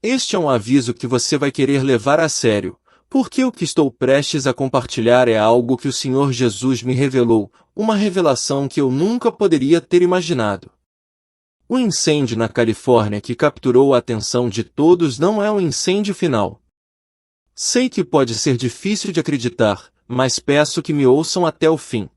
Este é um aviso que você vai querer levar a sério, porque o que estou prestes a compartilhar é algo que o Senhor Jesus me revelou, uma revelação que eu nunca poderia ter imaginado. O incêndio na Califórnia que capturou a atenção de todos não é um incêndio final. Sei que pode ser difícil de acreditar, mas peço que me ouçam até o fim.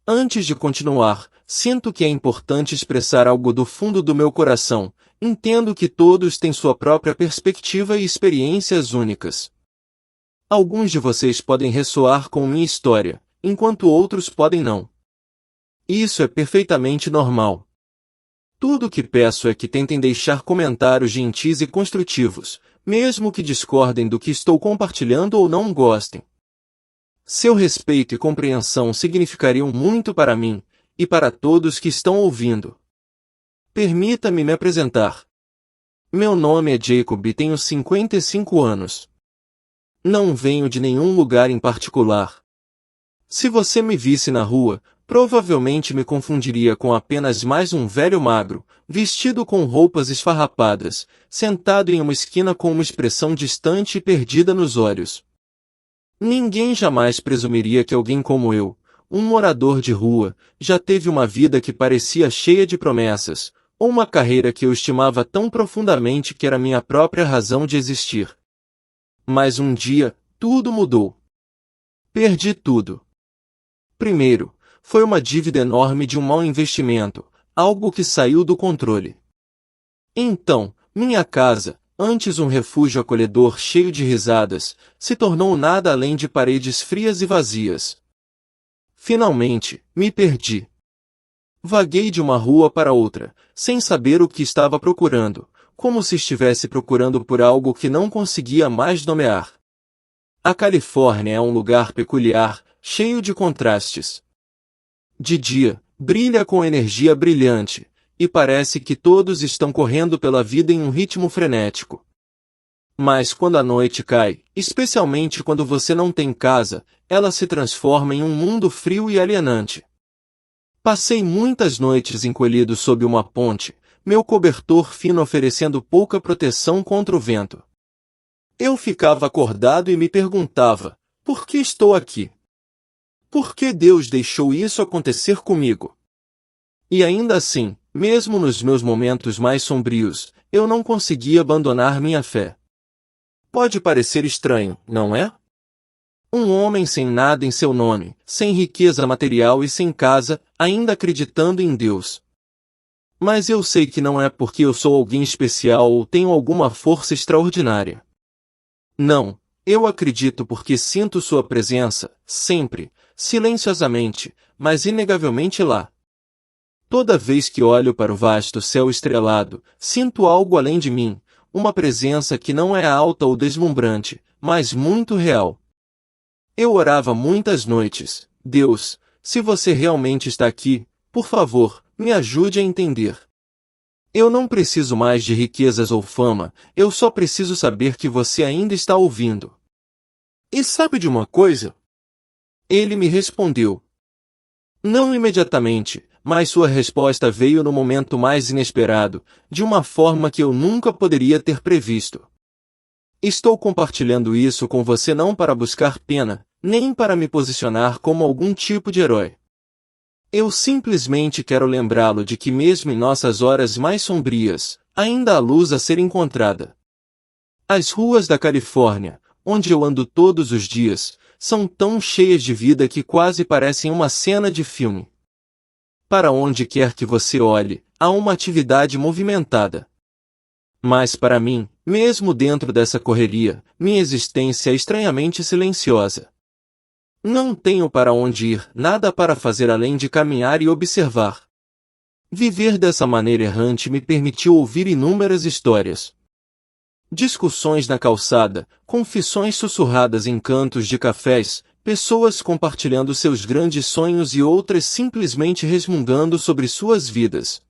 Antes de continuar, sinto que é importante expressar algo do fundo do meu coração. Entendo que todos têm sua própria perspectiva e experiências únicas. Alguns de vocês podem ressoar com minha história, enquanto outros podem não. Isso é perfeitamente normal. Tudo o que peço é que tentem deixar comentários gentis e construtivos, mesmo que discordem do que estou compartilhando ou não gostem. Seu respeito e compreensão significariam muito para mim, e para todos que estão ouvindo. Permita-me me apresentar. Meu nome é Jacob e tenho 55 anos. Não venho de nenhum lugar em particular. Se você me visse na rua, provavelmente me confundiria com apenas mais um velho magro, vestido com roupas esfarrapadas, sentado em uma esquina com uma expressão distante e perdida nos olhos. Ninguém jamais presumiria que alguém como eu, um morador de rua, já teve uma vida que parecia cheia de promessas, ou uma carreira que eu estimava tão profundamente que era minha própria razão de existir. Mas um dia, tudo mudou. Perdi tudo. Primeiro, foi uma dívida enorme de um mau investimento, algo que saiu do controle. Então, minha casa, antes um refúgio acolhedor cheio de risadas, se tornou nada além de paredes frias e vazias. Finalmente, me perdi. Vaguei de uma rua para outra, sem saber o que estava procurando, como se estivesse procurando por algo que não conseguia mais nomear. A Califórnia é um lugar peculiar, cheio de contrastes. De dia, brilha com energia brilhante, e parece que todos estão correndo pela vida em um ritmo frenético. Mas quando a noite cai, especialmente quando você não tem casa, ela se transforma em um mundo frio e alienante. Passei muitas noites encolhido sob uma ponte, meu cobertor fino oferecendo pouca proteção contra o vento. Eu ficava acordado e me perguntava, por que estou aqui? Por que Deus deixou isso acontecer comigo? E ainda assim, mesmo nos meus momentos mais sombrios, eu não conseguia abandonar minha fé. Pode parecer estranho, não é? Um homem sem nada em seu nome, sem riqueza material e sem casa, ainda acreditando em Deus. Mas eu sei que não é porque eu sou alguém especial ou tenho alguma força extraordinária. Não, eu acredito porque sinto sua presença, sempre, silenciosamente, mas inegavelmente lá. Toda vez que olho para o vasto céu estrelado, sinto algo além de mim, uma presença que não é alta ou deslumbrante, mas muito real. Eu orava muitas noites, Deus, se você realmente está aqui, por favor, me ajude a entender. Eu não preciso mais de riquezas ou fama, eu só preciso saber que você ainda está ouvindo. E sabe de uma coisa? Ele me respondeu. Não imediatamente, mas sua resposta veio no momento mais inesperado, de uma forma que eu nunca poderia ter previsto. Estou compartilhando isso com você não para buscar pena, nem para me posicionar como algum tipo de herói. Eu simplesmente quero lembrá-lo de que mesmo em nossas horas mais sombrias, ainda há luz a ser encontrada. As ruas da Califórnia, onde eu ando todos os dias, são tão cheias de vida que quase parecem uma cena de filme. Para onde quer que você olhe, há uma atividade movimentada. Mas para mim, mesmo dentro dessa correria, minha existência é estranhamente silenciosa. Não tenho para onde ir, nada para fazer além de caminhar e observar. Viver dessa maneira errante me permitiu ouvir inúmeras histórias. Discussões na calçada, confissões sussurradas em cantos de cafés, pessoas compartilhando seus grandes sonhos e outras simplesmente resmungando sobre suas vidas.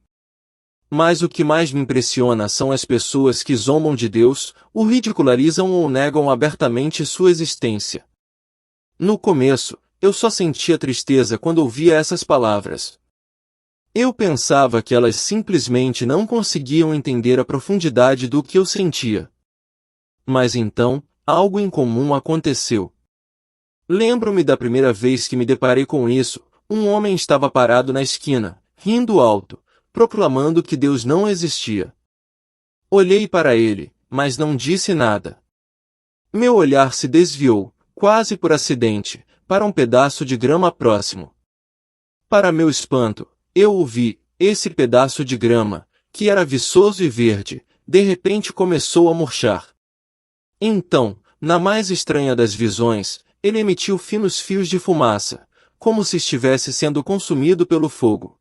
Mas o que mais me impressiona são as pessoas que zombam de Deus, o ridicularizam ou negam abertamente sua existência. No começo, eu só sentia tristeza quando ouvia essas palavras. Eu pensava que elas simplesmente não conseguiam entender a profundidade do que eu sentia. Mas então, algo incomum aconteceu. Lembro-me da primeira vez que me deparei com isso. Um homem estava parado na esquina, rindo alto, proclamando que Deus não existia. Olhei para ele, mas não disse nada. Meu olhar se desviou, quase por acidente, para um pedaço de grama próximo. Para meu espanto, eu o vi. Esse pedaço de grama, que era viçoso e verde, de repente começou a murchar. Então, na mais estranha das visões, ele emitiu finos fios de fumaça, como se estivesse sendo consumido pelo fogo.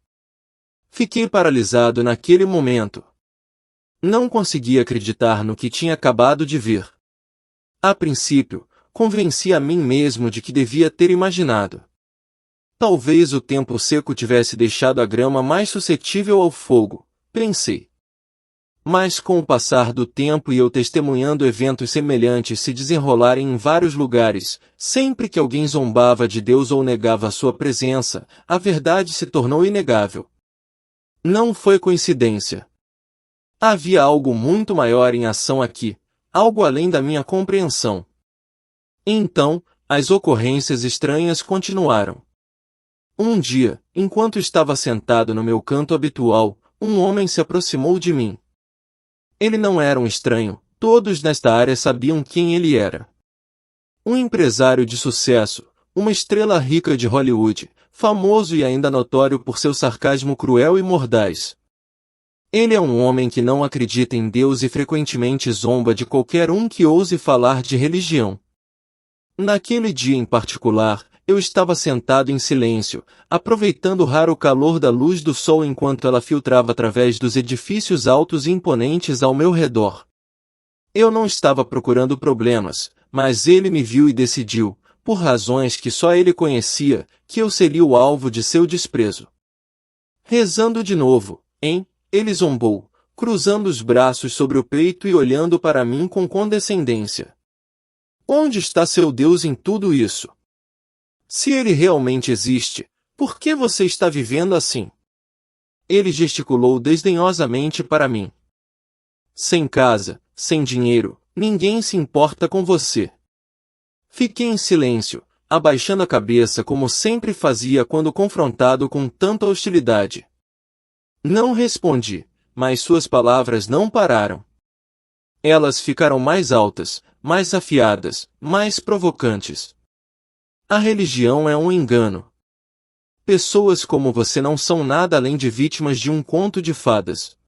Fiquei paralisado naquele momento. Não conseguia acreditar no que tinha acabado de ver. A princípio, convenci a mim mesmo de que devia ter imaginado. Talvez o tempo seco tivesse deixado a grama mais suscetível ao fogo, pensei. Mas com o passar do tempo e eu testemunhando eventos semelhantes se desenrolarem em vários lugares, sempre que alguém zombava de Deus ou negava a sua presença, a verdade se tornou inegável. Não foi coincidência. Havia algo muito maior em ação aqui, algo além da minha compreensão. Então, as ocorrências estranhas continuaram. Um dia, enquanto estava sentado no meu canto habitual, um homem se aproximou de mim. Ele não era um estranho, todos nesta área sabiam quem ele era. Um empresário de sucesso, uma estrela rica de Hollywood, famoso e ainda notório por seu sarcasmo cruel e mordaz. Ele é um homem que não acredita em Deus e frequentemente zomba de qualquer um que ouse falar de religião. Naquele dia em particular, eu estava sentado em silêncio, aproveitando o raro calor da luz do sol enquanto ela filtrava através dos edifícios altos e imponentes ao meu redor. Eu não estava procurando problemas, mas ele me viu e decidiu, por razões que só ele conhecia, que eu seria o alvo de seu desprezo. Rezando de novo, ele zombou, cruzando os braços sobre o peito e olhando para mim com condescendência. Onde está seu Deus em tudo isso? Se ele realmente existe, por que você está vivendo assim? Ele gesticulou desdenhosamente para mim. Sem casa, sem dinheiro, ninguém se importa com você. Fiquei em silêncio, abaixando a cabeça como sempre fazia quando confrontado com tanta hostilidade. Não respondi, mas suas palavras não pararam. Elas ficaram mais altas, mais afiadas, mais provocantes. A religião é um engano. Pessoas como você não são nada além de vítimas de um conto de fadas.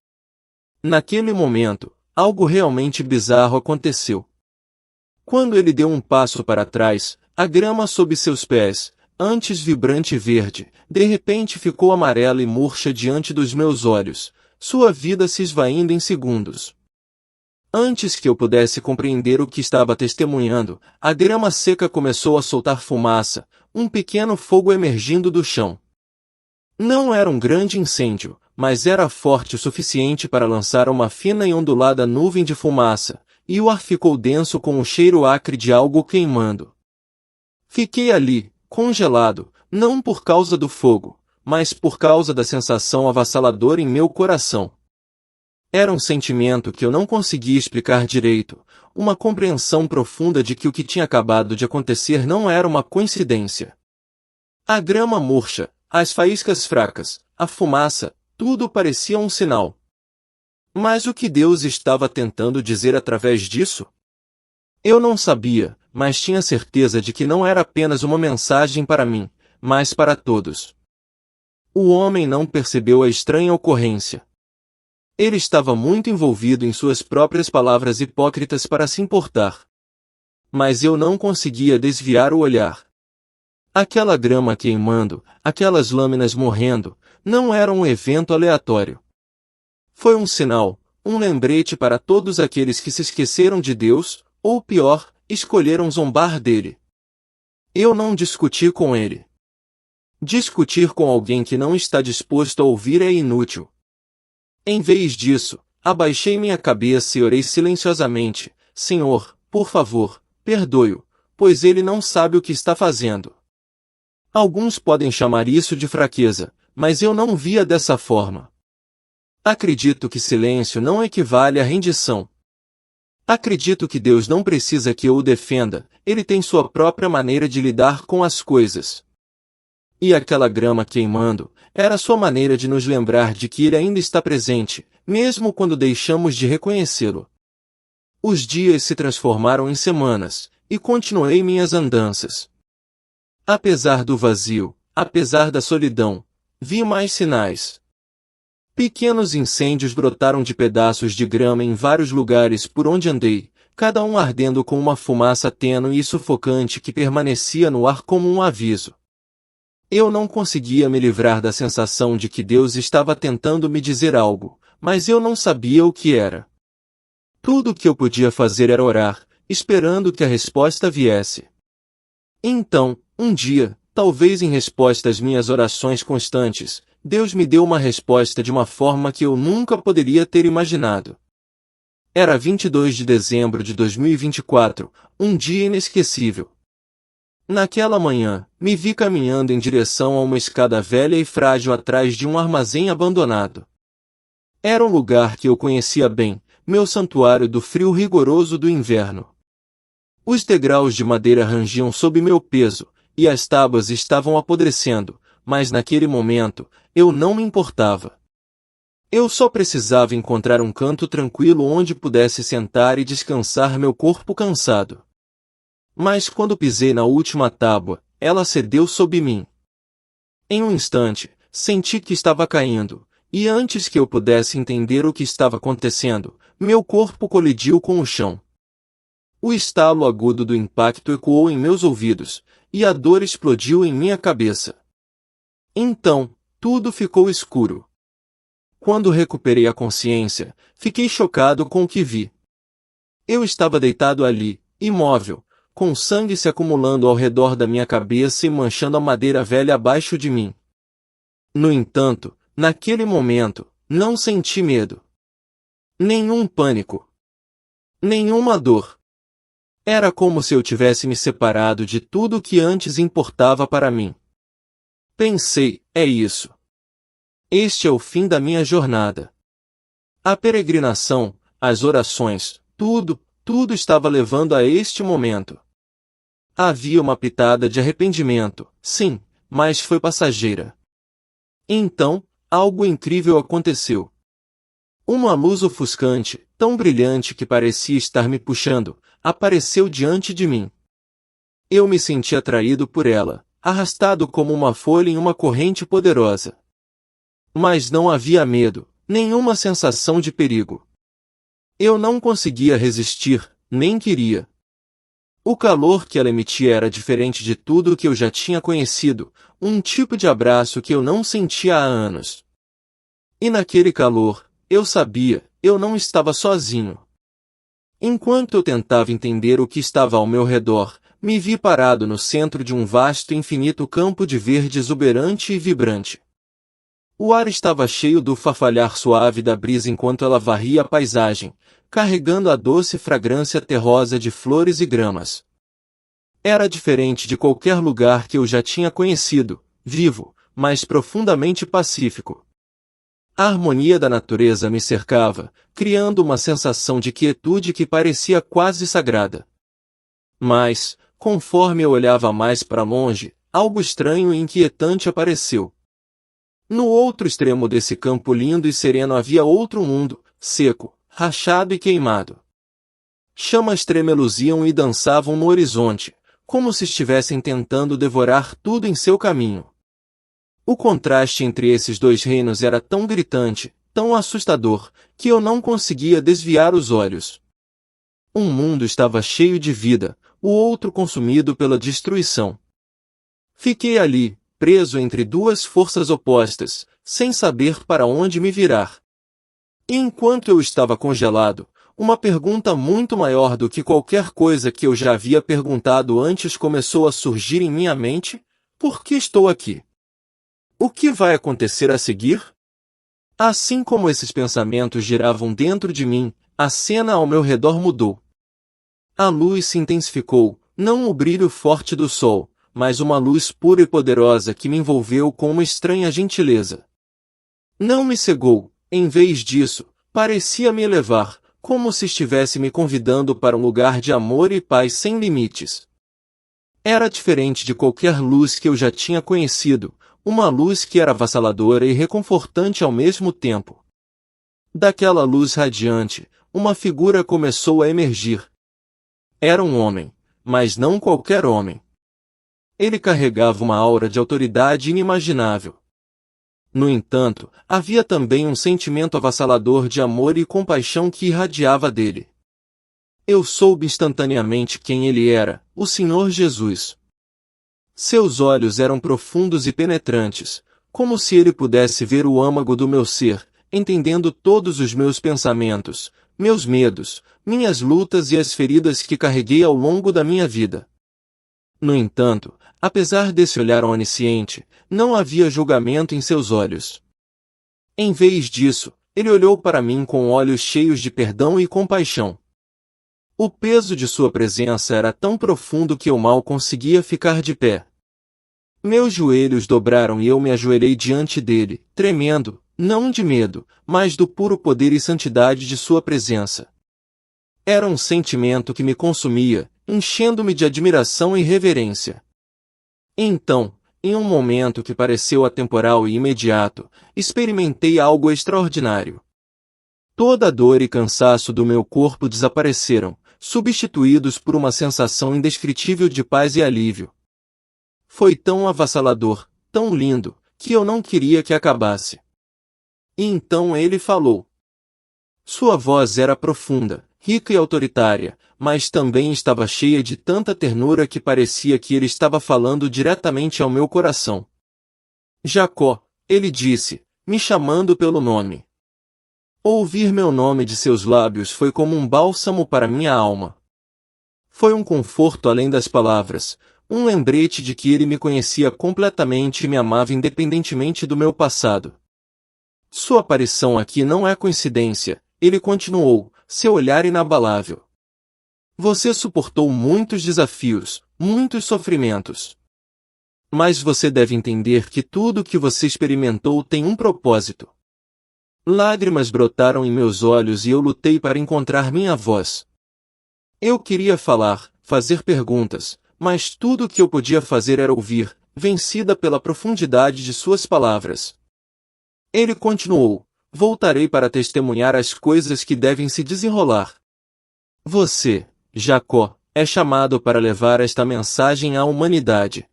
Naquele momento, algo realmente bizarro aconteceu. Quando ele deu um passo para trás, a grama sob seus pés, antes vibrante e verde, de repente ficou amarela e murcha diante dos meus olhos, sua vida se esvaindo em segundos. Antes que eu pudesse compreender o que estava testemunhando, a grama seca começou a soltar fumaça, um pequeno fogo emergindo do chão. Não era um grande incêndio, mas era forte o suficiente para lançar uma fina e ondulada nuvem de fumaça, e o ar ficou denso com o cheiro acre de algo queimando. Fiquei ali, congelado, não por causa do fogo, mas por causa da sensação avassaladora em meu coração. Era um sentimento que eu não conseguia explicar direito, uma compreensão profunda de que o que tinha acabado de acontecer não era uma coincidência. A grama murcha, as faíscas fracas, a fumaça, tudo parecia um sinal. Mas o que Deus estava tentando dizer através disso? Eu não sabia, mas tinha certeza de que não era apenas uma mensagem para mim, mas para todos. O homem não percebeu a estranha ocorrência. Ele estava muito envolvido em suas próprias palavras hipócritas para se importar. Mas eu não conseguia desviar o olhar. Aquela grama queimando, aquelas lâminas morrendo, não era um evento aleatório. Foi um sinal, um lembrete para todos aqueles que se esqueceram de Deus, ou pior, escolheram zombar dele. Eu não discuti com ele. Discutir com alguém que não está disposto a ouvir é inútil. Em vez disso, abaixei minha cabeça e orei silenciosamente: Senhor, por favor, perdoe-o, pois ele não sabe o que está fazendo. Alguns podem chamar isso de fraqueza, mas eu não via dessa forma. Acredito que silêncio não equivale à rendição. Acredito que Deus não precisa que eu o defenda, ele tem sua própria maneira de lidar com as coisas. E aquela grama queimando, era sua maneira de nos lembrar de que ele ainda está presente, mesmo quando deixamos de reconhecê-lo. Os dias se transformaram em semanas, e continuei minhas andanças. Apesar do vazio, apesar da solidão, vi mais sinais. Pequenos incêndios brotaram de pedaços de grama em vários lugares por onde andei, cada um ardendo com uma fumaça tênue e sufocante que permanecia no ar como um aviso. Eu não conseguia me livrar da sensação de que Deus estava tentando me dizer algo, mas eu não sabia o que era. Tudo o que eu podia fazer era orar, esperando que a resposta viesse. Então, um dia, talvez em resposta às minhas orações constantes, Deus me deu uma resposta de uma forma que eu nunca poderia ter imaginado. Era 22 de dezembro de 2024, um dia inesquecível. Naquela manhã, me vi caminhando em direção a uma escada velha e frágil atrás de um armazém abandonado. Era um lugar que eu conhecia bem, meu santuário do frio rigoroso do inverno. Os degraus de madeira rangiam sob meu peso, e as tábuas estavam apodrecendo, mas naquele momento, eu não me importava. Eu só precisava encontrar um canto tranquilo onde pudesse sentar e descansar meu corpo cansado. Mas quando pisei na última tábua, ela cedeu sob mim. Em um instante, senti que estava caindo, e antes que eu pudesse entender o que estava acontecendo, meu corpo colidiu com o chão. O estalo agudo do impacto ecoou em meus ouvidos, e a dor explodiu em minha cabeça. Então, tudo ficou escuro. Quando recuperei a consciência, fiquei chocado com o que vi. Eu estava deitado ali, imóvel, com sangue se acumulando ao redor da minha cabeça e manchando a madeira velha abaixo de mim. No entanto, naquele momento, não senti medo. Nenhum pânico. Nenhuma dor. Era como se eu tivesse me separado de tudo o que antes importava para mim. Pensei, é isso. Este é o fim da minha jornada. A peregrinação, as orações, tudo estava levando a este momento. Havia uma pitada de arrependimento, sim, mas foi passageira. Então, algo incrível aconteceu. Uma luz ofuscante, tão brilhante que parecia estar me puxando, apareceu diante de mim. Eu me senti atraído por ela, arrastado como uma folha em uma corrente poderosa. Mas não havia medo, nenhuma sensação de perigo. Eu não conseguia resistir, nem queria. O calor que ela emitia era diferente de tudo o que eu já tinha conhecido, um tipo de abraço que eu não sentia há anos. E naquele calor, eu sabia, eu não estava sozinho. Enquanto eu tentava entender o que estava ao meu redor, me vi parado no centro de um vasto e infinito campo de verde exuberante e vibrante. O ar estava cheio do farfalhar suave da brisa enquanto ela varria a paisagem, carregando a doce fragrância terrosa de flores e gramas. Era diferente de qualquer lugar que eu já tinha conhecido, vivo, mas profundamente pacífico. A harmonia da natureza me cercava, criando uma sensação de quietude que parecia quase sagrada. Mas, conforme eu olhava mais para longe, algo estranho e inquietante apareceu. No outro extremo desse campo lindo e sereno havia outro mundo, seco, rachado e queimado. Chamas tremeluziam e dançavam no horizonte, como se estivessem tentando devorar tudo em seu caminho. O contraste entre esses dois reinos era tão gritante, tão assustador, que eu não conseguia desviar os olhos. Um mundo estava cheio de vida, o outro consumido pela destruição. Fiquei ali, preso entre duas forças opostas, sem saber para onde me virar. E enquanto eu estava congelado, uma pergunta muito maior do que qualquer coisa que eu já havia perguntado antes começou a surgir em minha mente: por que estou aqui? O que vai acontecer a seguir? Assim como esses pensamentos giravam dentro de mim, a cena ao meu redor mudou. A luz se intensificou, não o brilho forte do sol, mas uma luz pura e poderosa que me envolveu com uma estranha gentileza. Não me cegou, em vez disso, parecia me elevar, como se estivesse me convidando para um lugar de amor e paz sem limites. Era diferente de qualquer luz que eu já tinha conhecido, uma luz que era avassaladora e reconfortante ao mesmo tempo. Daquela luz radiante, uma figura começou a emergir. Era um homem, mas não qualquer homem. Ele carregava uma aura de autoridade inimaginável. No entanto, havia também um sentimento avassalador de amor e compaixão que irradiava dele. Eu soube instantaneamente quem ele era, o Senhor Jesus. Seus olhos eram profundos e penetrantes, como se ele pudesse ver o âmago do meu ser, entendendo todos os meus pensamentos, meus medos, minhas lutas e as feridas que carreguei ao longo da minha vida. No entanto, apesar desse olhar onisciente, não havia julgamento em seus olhos. Em vez disso, ele olhou para mim com olhos cheios de perdão e compaixão. O peso de sua presença era tão profundo que eu mal conseguia ficar de pé. Meus joelhos dobraram e eu me ajoelhei diante dele, tremendo, não de medo, mas do puro poder e santidade de sua presença. Era um sentimento que me consumia, enchendo-me de admiração e reverência. Então, em um momento que pareceu atemporal e imediato, experimentei algo extraordinário. Toda a dor e cansaço do meu corpo desapareceram, substituídos por uma sensação indescritível de paz e alívio. Foi tão avassalador, tão lindo, que eu não queria que acabasse. E então ele falou. Sua voz era profunda, rica e autoritária, mas também estava cheia de tanta ternura que parecia que ele estava falando diretamente ao meu coração. Jacó, ele disse, me chamando pelo nome. Ouvir meu nome de seus lábios foi como um bálsamo para minha alma. Foi um conforto além das palavras, um lembrete de que ele me conhecia completamente e me amava independentemente do meu passado. Sua aparição aqui não é coincidência, ele continuou, seu olhar inabalável. Você suportou muitos desafios, muitos sofrimentos. Mas você deve entender que tudo o que você experimentou tem um propósito. Lágrimas brotaram em meus olhos e eu lutei para encontrar minha voz. Eu queria falar, fazer perguntas, mas tudo o que eu podia fazer era ouvir, vencida pela profundidade de suas palavras. Ele continuou, voltarei para testemunhar as coisas que devem se desenrolar. Você, Jacó, é chamado para levar esta mensagem à humanidade.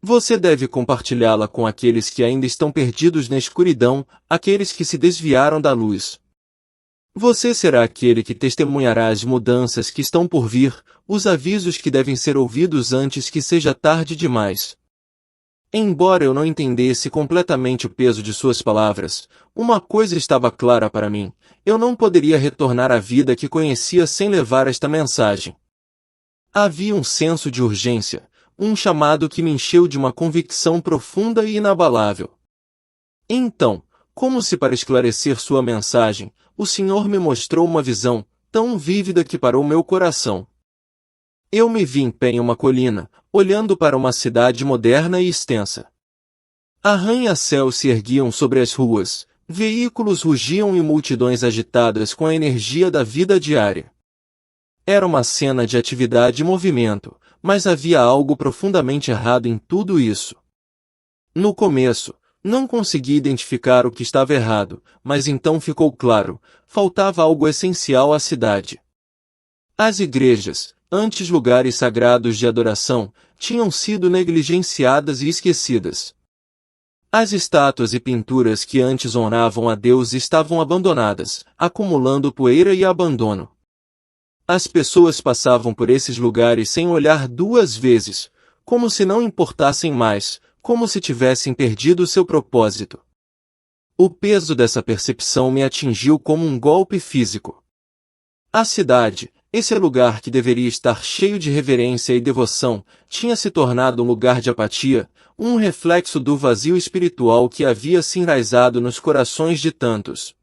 Você deve compartilhá-la com aqueles que ainda estão perdidos na escuridão, aqueles que se desviaram da luz. Você será aquele que testemunhará as mudanças que estão por vir, os avisos que devem ser ouvidos antes que seja tarde demais. Embora eu não entendesse completamente o peso de suas palavras, uma coisa estava clara para mim: eu não poderia retornar à vida que conhecia sem levar esta mensagem. Havia um senso de urgência, um chamado que me encheu de uma convicção profunda e inabalável. Então, como se para esclarecer sua mensagem, o Senhor me mostrou uma visão, tão vívida que parou meu coração. Eu me vi em pé em uma colina, olhando para uma cidade moderna e extensa. Arranha-céus se erguiam sobre as ruas, veículos rugiam e multidões agitadas com a energia da vida diária. Era uma cena de atividade e movimento, mas havia algo profundamente errado em tudo isso. No começo, não consegui identificar o que estava errado, mas então ficou claro, faltava algo essencial à cidade. As igrejas, antes lugares sagrados de adoração, tinham sido negligenciadas e esquecidas. As estátuas e pinturas que antes honravam a Deus estavam abandonadas, acumulando poeira e abandono. As pessoas passavam por esses lugares sem olhar duas vezes, como se não importassem mais, como se tivessem perdido seu propósito. O peso dessa percepção me atingiu como um golpe físico. A cidade, esse lugar que deveria estar cheio de reverência e devoção, tinha se tornado um lugar de apatia, um reflexo do vazio espiritual que havia se enraizado nos corações de tantos.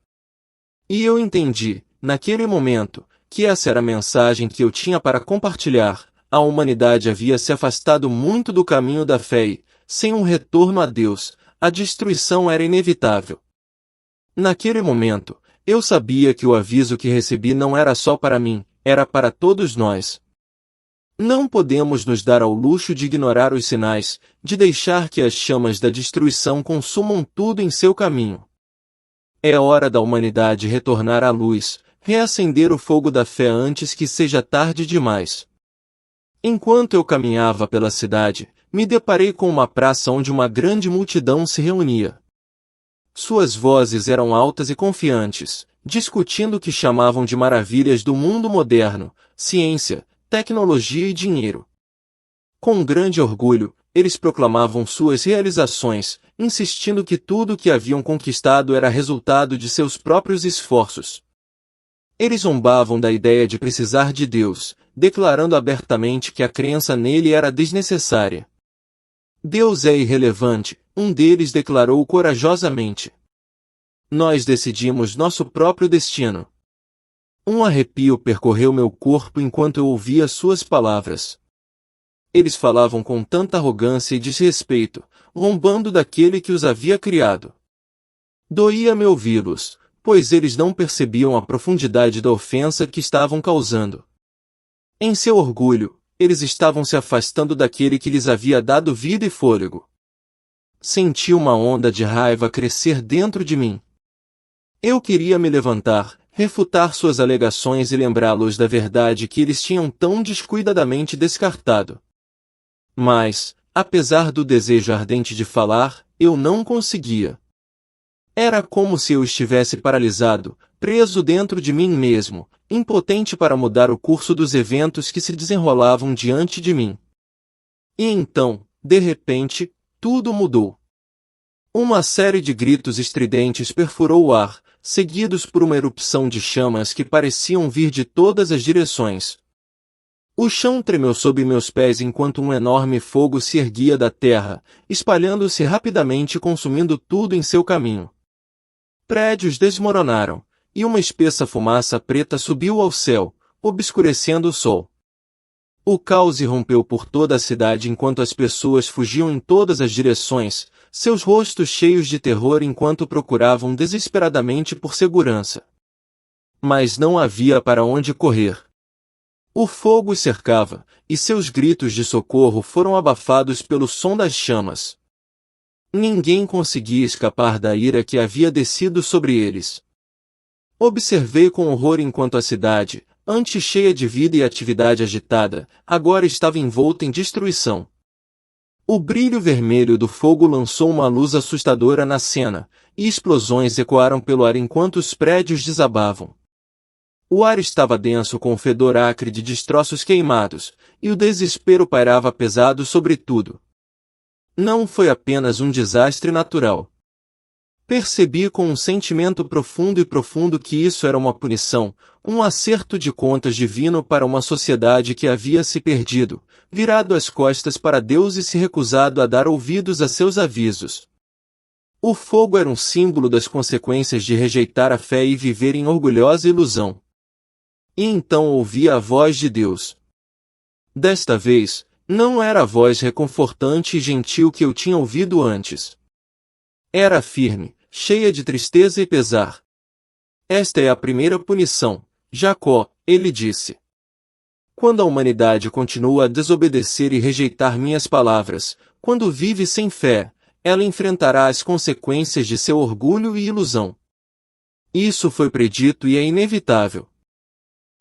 E eu entendi, naquele momento, que essa era a mensagem que eu tinha para compartilhar, a humanidade havia se afastado muito do caminho da fé e, sem um retorno a Deus, a destruição era inevitável. Naquele momento, eu sabia que o aviso que recebi não era só para mim, era para todos nós. Não podemos nos dar ao luxo de ignorar os sinais, de deixar que as chamas da destruição consumam tudo em seu caminho. É hora da humanidade retornar à luz, reacender o fogo da fé antes que seja tarde demais. Enquanto eu caminhava pela cidade, me deparei com uma praça onde uma grande multidão se reunia. Suas vozes eram altas e confiantes, discutindo o que chamavam de maravilhas do mundo moderno, ciência, tecnologia e dinheiro. Com grande orgulho, eles proclamavam suas realizações, insistindo que tudo o que haviam conquistado era resultado de seus próprios esforços. Eles zombavam da ideia de precisar de Deus, declarando abertamente que a crença nele era desnecessária. Deus é irrelevante, um deles declarou corajosamente. Nós decidimos nosso próprio destino. Um arrepio percorreu meu corpo enquanto eu ouvia suas palavras. Eles falavam com tanta arrogância e desrespeito, zombando daquele que os havia criado. Doía-me ouvi-los, pois eles não percebiam a profundidade da ofensa que estavam causando. Em seu orgulho, eles estavam se afastando daquele que lhes havia dado vida e fôlego. Senti uma onda de raiva crescer dentro de mim. Eu queria me levantar, refutar suas alegações e lembrá-los da verdade que eles tinham tão descuidadamente descartado. Mas, apesar do desejo ardente de falar, eu não conseguia. Era como se eu estivesse paralisado, preso dentro de mim mesmo, impotente para mudar o curso dos eventos que se desenrolavam diante de mim. E então, de repente, tudo mudou. Uma série de gritos estridentes perfurou o ar, seguidos por uma erupção de chamas que pareciam vir de todas as direções. O chão tremeu sob meus pés enquanto um enorme fogo se erguia da terra, espalhando-se rapidamente e consumindo tudo em seu caminho. Prédios desmoronaram, e uma espessa fumaça preta subiu ao céu, obscurecendo o sol. O caos irrompeu por toda a cidade enquanto as pessoas fugiam em todas as direções, seus rostos cheios de terror enquanto procuravam desesperadamente por segurança. Mas não havia para onde correr. O fogo os cercava, e seus gritos de socorro foram abafados pelo som das chamas. Ninguém conseguia escapar da ira que havia descido sobre eles. Observei com horror enquanto a cidade, antes cheia de vida e atividade agitada, agora estava envolta em destruição. O brilho vermelho do fogo lançou uma luz assustadora na cena, e explosões ecoaram pelo ar enquanto os prédios desabavam. O ar estava denso com o fedor acre de destroços queimados, e o desespero pairava pesado sobre tudo. Não foi apenas um desastre natural. Percebi com um sentimento profundo que isso era uma punição, um acerto de contas divino para uma sociedade que havia se perdido, virado as costas para Deus e se recusado a dar ouvidos a seus avisos. O fogo era um símbolo das consequências de rejeitar a fé e viver em orgulhosa ilusão. E então ouvi a voz de Deus. Desta vez, não era a voz reconfortante e gentil que eu tinha ouvido antes. Era firme, cheia de tristeza e pesar. Esta é a primeira punição, Jacó, ele disse. Quando a humanidade continua a desobedecer e rejeitar minhas palavras, quando vive sem fé, ela enfrentará as consequências de seu orgulho e ilusão. Isso foi predito e é inevitável.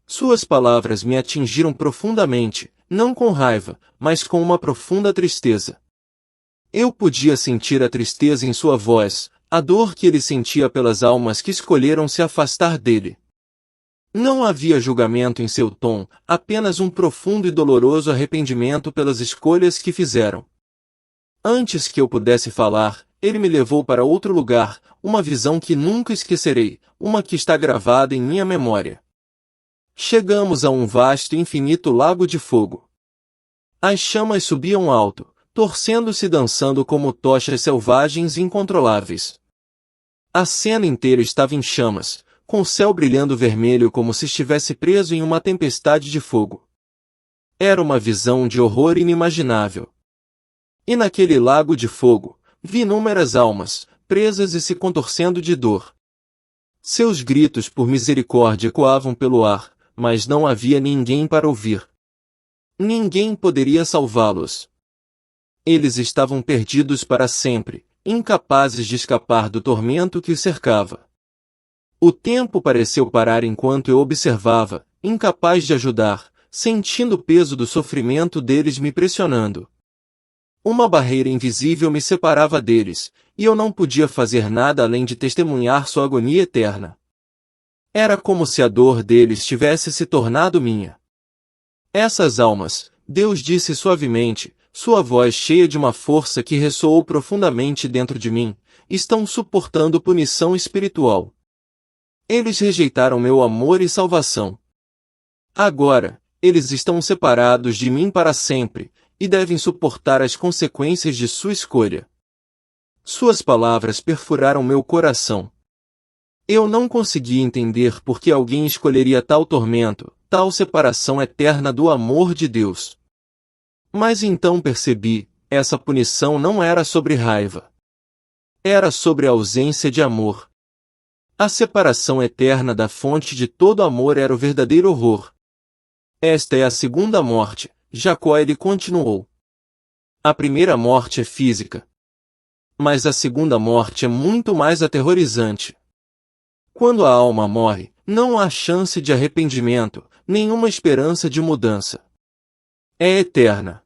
Suas palavras me atingiram profundamente, não com raiva, mas com uma profunda tristeza. Eu podia sentir a tristeza em sua voz, a dor que ele sentia pelas almas que escolheram se afastar dele. Não havia julgamento em seu tom, apenas um profundo e doloroso arrependimento pelas escolhas que fizeram. Antes que eu pudesse falar, ele me levou para outro lugar, uma visão que nunca esquecerei, uma que está gravada em minha memória. Chegamos a um vasto e infinito lago de fogo. As chamas subiam alto, torcendo-se e dançando como tochas selvagens e incontroláveis. A cena inteira estava em chamas, com o céu brilhando vermelho como se estivesse preso em uma tempestade de fogo. Era uma visão de horror inimaginável. E naquele lago de fogo, vi inúmeras almas, presas e se contorcendo de dor. Seus gritos por misericórdia ecoavam pelo ar, mas não havia ninguém para ouvir. Ninguém poderia salvá-los. Eles estavam perdidos para sempre, incapazes de escapar do tormento que os cercava. O tempo pareceu parar enquanto eu observava, incapaz de ajudar, sentindo o peso do sofrimento deles me pressionando. Uma barreira invisível me separava deles, e eu não podia fazer nada além de testemunhar sua agonia eterna. Era como se a dor deles tivesse se tornado minha. Essas almas, Deus disse suavemente, sua voz cheia de uma força que ressoou profundamente dentro de mim, estão suportando punição espiritual. Eles rejeitaram meu amor e salvação. Agora, eles estão separados de mim para sempre, e devem suportar as consequências de sua escolha. Suas palavras perfuraram meu coração. Eu não conseguia entender por que alguém escolheria tal tormento, tal separação eterna do amor de Deus. Mas então percebi, essa punição não era sobre raiva. Era sobre a ausência de amor. A separação eterna da fonte de todo amor era o verdadeiro horror. Esta é a segunda morte, Jacó ele continuou. A primeira morte é física. Mas a segunda morte é muito mais aterrorizante. Quando a alma morre, não há chance de arrependimento, nenhuma esperança de mudança. É eterna.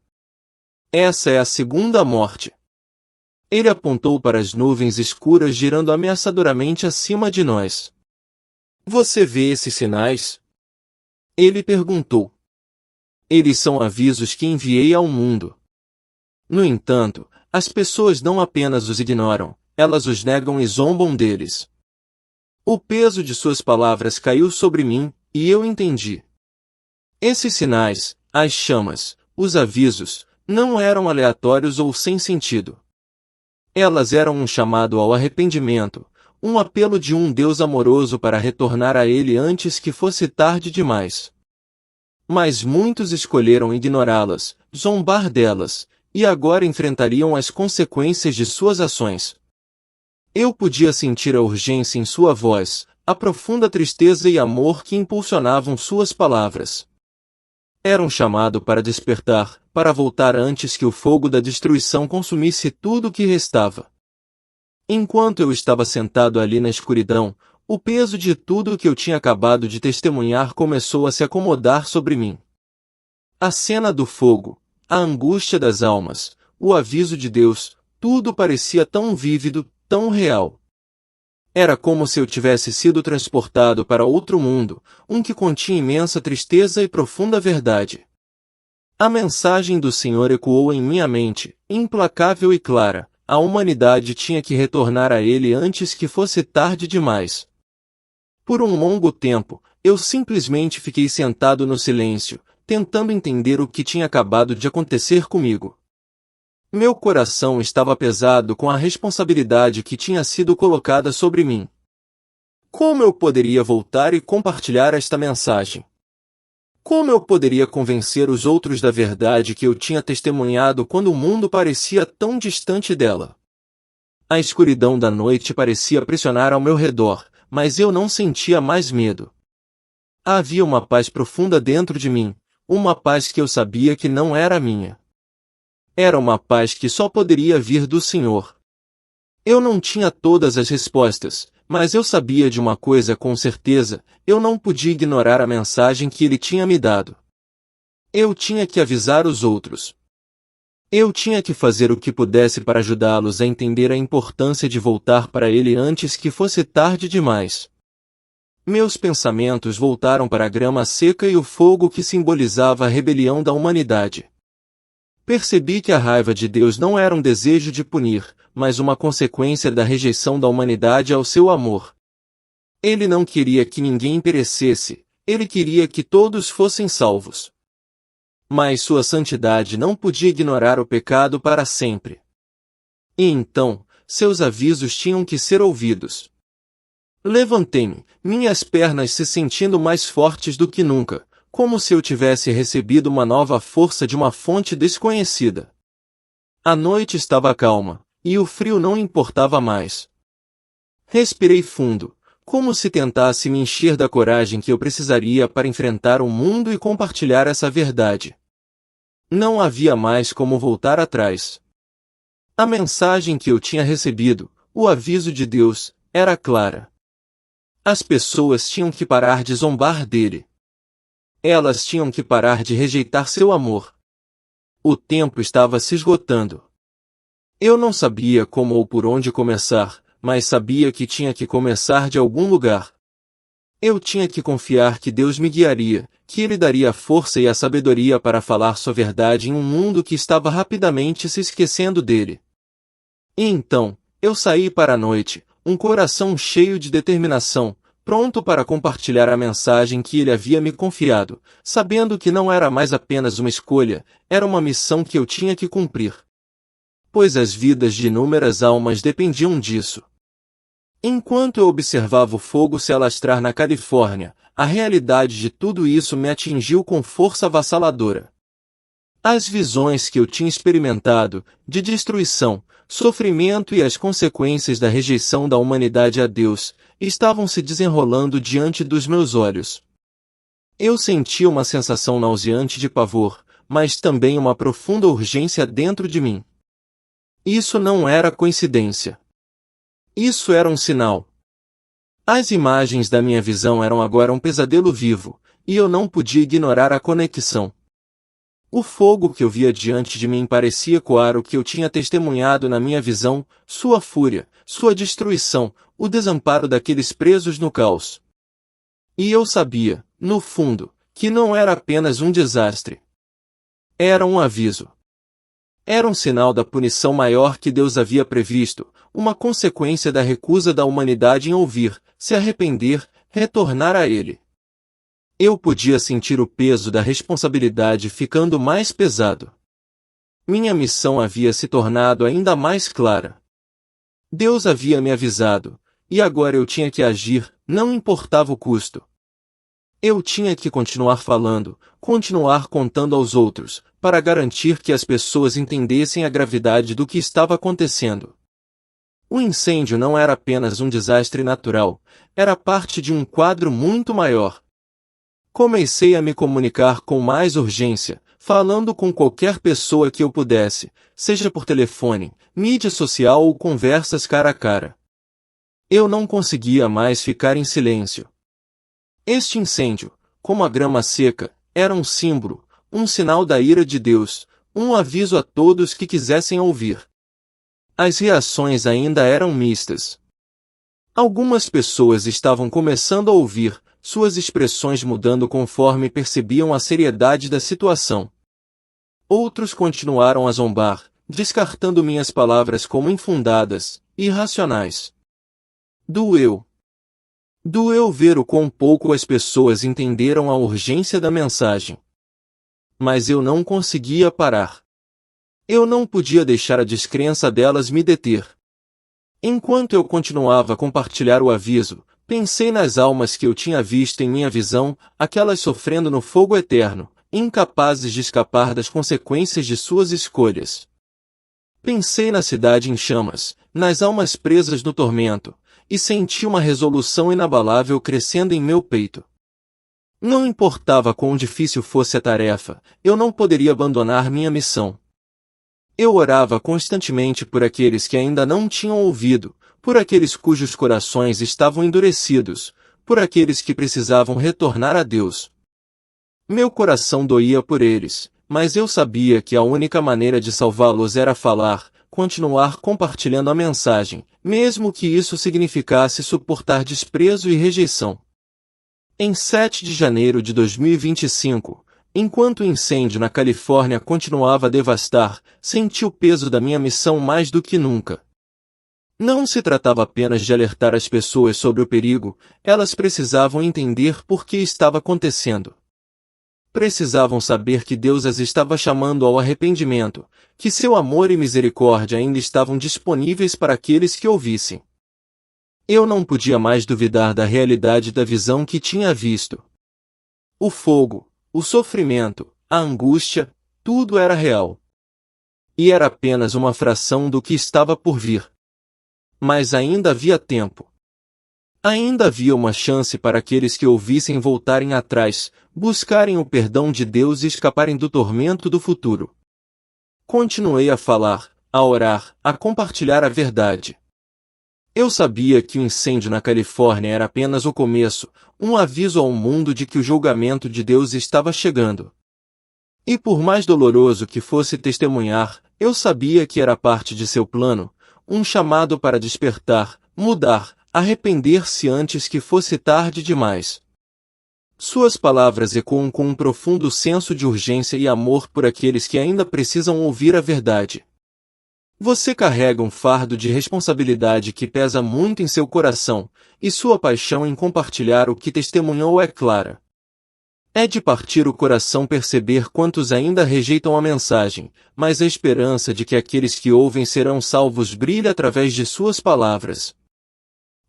Essa é a segunda morte. Ele apontou para as nuvens escuras girando ameaçadoramente acima de nós. Você vê esses sinais? Ele perguntou. Eles são avisos que enviei ao mundo. No entanto, as pessoas não apenas os ignoram, elas os negam e zombam deles. O peso de suas palavras caiu sobre mim, e eu entendi. Esses sinais, as chamas, os avisos, não eram aleatórios ou sem sentido. Elas eram um chamado ao arrependimento, um apelo de um Deus amoroso para retornar a Ele antes que fosse tarde demais. Mas muitos escolheram ignorá-las, zombar delas, e agora enfrentariam as consequências de suas ações. Eu podia sentir a urgência em sua voz, a profunda tristeza e amor que impulsionavam suas palavras. Era um chamado para despertar, para voltar antes que o fogo da destruição consumisse tudo o que restava. Enquanto eu estava sentado ali na escuridão, o peso de tudo o que eu tinha acabado de testemunhar começou a se acomodar sobre mim. A cena do fogo, a angústia das almas, o aviso de Deus, tudo parecia tão vívido, tão real. Era como se eu tivesse sido transportado para outro mundo, um que continha imensa tristeza e profunda verdade. A mensagem do Senhor ecoou em minha mente, implacável e clara: a humanidade tinha que retornar a Ele antes que fosse tarde demais. Por um longo tempo, eu simplesmente fiquei sentado no silêncio, tentando entender o que tinha acabado de acontecer comigo. Meu coração estava pesado com a responsabilidade que tinha sido colocada sobre mim. Como eu poderia voltar e compartilhar esta mensagem? Como eu poderia convencer os outros da verdade que eu tinha testemunhado quando o mundo parecia tão distante dela? A escuridão da noite parecia pressionar ao meu redor, mas eu não sentia mais medo. Havia uma paz profunda dentro de mim, uma paz que eu sabia que não era minha. Era uma paz que só poderia vir do Senhor. Eu não tinha todas as respostas, mas eu sabia de uma coisa com certeza: eu não podia ignorar a mensagem que Ele tinha me dado. Eu tinha que avisar os outros. Eu tinha que fazer o que pudesse para ajudá-los a entender a importância de voltar para Ele antes que fosse tarde demais. Meus pensamentos voltaram para a grama seca e o fogo que simbolizava a rebelião da humanidade. Percebi que a raiva de Deus não era um desejo de punir, mas uma consequência da rejeição da humanidade ao seu amor. Ele não queria que ninguém perecesse, ele queria que todos fossem salvos. Mas sua santidade não podia ignorar o pecado para sempre. E então, seus avisos tinham que ser ouvidos. Levantei-me, minhas pernas se sentindo mais fortes do que nunca, como se eu tivesse recebido uma nova força de uma fonte desconhecida. A noite estava calma, e o frio não importava mais. Respirei fundo, como se tentasse me encher da coragem que eu precisaria para enfrentar o mundo e compartilhar essa verdade. Não havia mais como voltar atrás. A mensagem que eu tinha recebido, o aviso de Deus, era clara. As pessoas tinham que parar de zombar dele. Elas tinham que parar de rejeitar seu amor. O tempo estava se esgotando. Eu não sabia como ou por onde começar, mas sabia que tinha que começar de algum lugar. Eu tinha que confiar que Deus me guiaria, que Ele daria a força e a sabedoria para falar sua verdade em um mundo que estava rapidamente se esquecendo dele. E então, eu saí para a noite, um coração cheio de determinação, pronto para compartilhar a mensagem que Ele havia me confiado, sabendo que não era mais apenas uma escolha, era uma missão que eu tinha que cumprir. Pois as vidas de inúmeras almas dependiam disso. Enquanto eu observava o fogo se alastrar na Califórnia, a realidade de tudo isso me atingiu com força avassaladora. As visões que eu tinha experimentado, de destruição, sofrimento e as consequências da rejeição da humanidade a Deus, estavam se desenrolando diante dos meus olhos. Eu sentia uma sensação nauseante de pavor, mas também uma profunda urgência dentro de mim. Isso não era coincidência. Isso era um sinal. As imagens da minha visão eram agora um pesadelo vivo, e eu não podia ignorar a conexão. O fogo que eu via diante de mim parecia ecoar o que eu tinha testemunhado na minha visão, sua fúria, sua destruição, o desamparo daqueles presos no caos. E eu sabia, no fundo, que não era apenas um desastre. Era um aviso. Era um sinal da punição maior que Deus havia previsto, uma consequência da recusa da humanidade em ouvir, se arrepender, retornar a Ele. Eu podia sentir o peso da responsabilidade ficando mais pesado. Minha missão havia se tornado ainda mais clara. Deus havia me avisado, e agora eu tinha que agir, não importava o custo. Eu tinha que continuar falando, continuar contando aos outros, para garantir que as pessoas entendessem a gravidade do que estava acontecendo. O incêndio não era apenas um desastre natural, era parte de um quadro muito maior. Comecei a me comunicar com mais urgência, falando com qualquer pessoa que eu pudesse, seja por telefone, mídia social ou conversas cara a cara. Eu não conseguia mais ficar em silêncio. Este incêndio, como a grama seca, era um símbolo, um sinal da ira de Deus, um aviso a todos que quisessem ouvir. As reações ainda eram mistas. Algumas pessoas estavam começando a ouvir, suas expressões mudando conforme percebiam a seriedade da situação. Outros continuaram a zombar, descartando minhas palavras como infundadas, irracionais. Doeu. Doeu ver o quão pouco as pessoas entenderam a urgência da mensagem. Mas eu não conseguia parar. Eu não podia deixar a descrença delas me deter. Enquanto eu continuava a compartilhar o aviso, pensei nas almas que eu tinha visto em minha visão, aquelas sofrendo no fogo eterno, incapazes de escapar das consequências de suas escolhas. Pensei na cidade em chamas, nas almas presas no tormento, e senti uma resolução inabalável crescendo em meu peito. Não importava quão difícil fosse a tarefa, eu não poderia abandonar minha missão. Eu orava constantemente por aqueles que ainda não tinham ouvido, por aqueles cujos corações estavam endurecidos, por aqueles que precisavam retornar a Deus. Meu coração doía por eles, mas eu sabia que a única maneira de salvá-los era falar, continuar compartilhando a mensagem, mesmo que isso significasse suportar desprezo e rejeição. Em 7 de janeiro de 2025, enquanto o incêndio na Califórnia continuava a devastar, senti o peso da minha missão mais do que nunca. Não se tratava apenas de alertar as pessoas sobre o perigo, elas precisavam entender por que estava acontecendo. Precisavam saber que Deus as estava chamando ao arrependimento, que seu amor e misericórdia ainda estavam disponíveis para aqueles que ouvissem. Eu não podia mais duvidar da realidade da visão que tinha visto. O fogo, O sofrimento, a angústia, tudo era real. E era apenas uma fração do que estava por vir. Mas ainda havia tempo. Ainda havia uma chance para aqueles que ouvissem voltarem atrás, buscarem o perdão de Deus e escaparem do tormento do futuro. Continuei a falar, a orar, a compartilhar a verdade. Eu sabia que o incêndio na Califórnia era apenas o começo, um aviso ao mundo de que o julgamento de Deus estava chegando. E por mais doloroso que fosse testemunhar, eu sabia que era parte de seu plano, um chamado para despertar, mudar, arrepender-se antes que fosse tarde demais. Suas palavras ecoam com um profundo senso de urgência e amor por aqueles que ainda precisam ouvir a verdade. Você carrega um fardo de responsabilidade que pesa muito em seu coração, e sua paixão em compartilhar o que testemunhou é clara. É de partir o coração perceber quantos ainda rejeitam a mensagem, mas a esperança de que aqueles que ouvem serão salvos brilha através de suas palavras.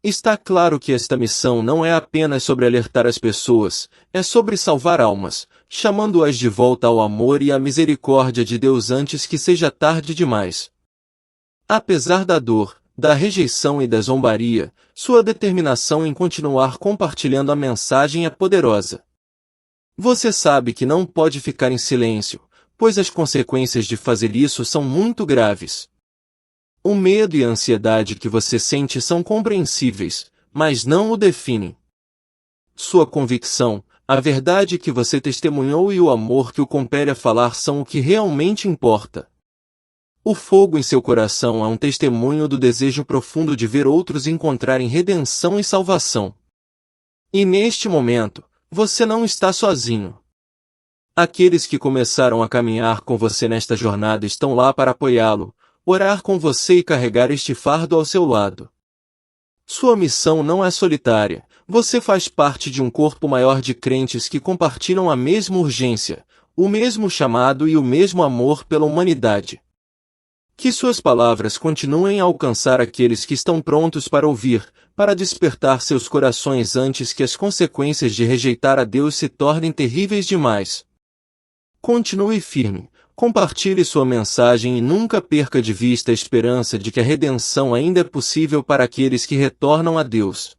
Está claro que esta missão não é apenas sobre alertar as pessoas, é sobre salvar almas, chamando-as de volta ao amor e à misericórdia de Deus antes que seja tarde demais. Apesar da dor, da rejeição e da zombaria, sua determinação em continuar compartilhando a mensagem é poderosa. Você sabe que não pode ficar em silêncio, pois as consequências de fazer isso são muito graves. O medo e a ansiedade que você sente são compreensíveis, mas não o definem. Sua convicção, a verdade que você testemunhou e o amor que o compele a falar são o que realmente importa. O fogo em seu coração é um testemunho do desejo profundo de ver outros encontrarem redenção e salvação. E neste momento, você não está sozinho. Aqueles que começaram a caminhar com você nesta jornada estão lá para apoiá-lo, orar com você e carregar este fardo ao seu lado. Sua missão não é solitária, você faz parte de um corpo maior de crentes que compartilham a mesma urgência, o mesmo chamado e o mesmo amor pela humanidade. Que suas palavras continuem a alcançar aqueles que estão prontos para ouvir, para despertar seus corações antes que as consequências de rejeitar a Deus se tornem terríveis demais. Continue firme, compartilhe sua mensagem e nunca perca de vista a esperança de que a redenção ainda é possível para aqueles que retornam a Deus.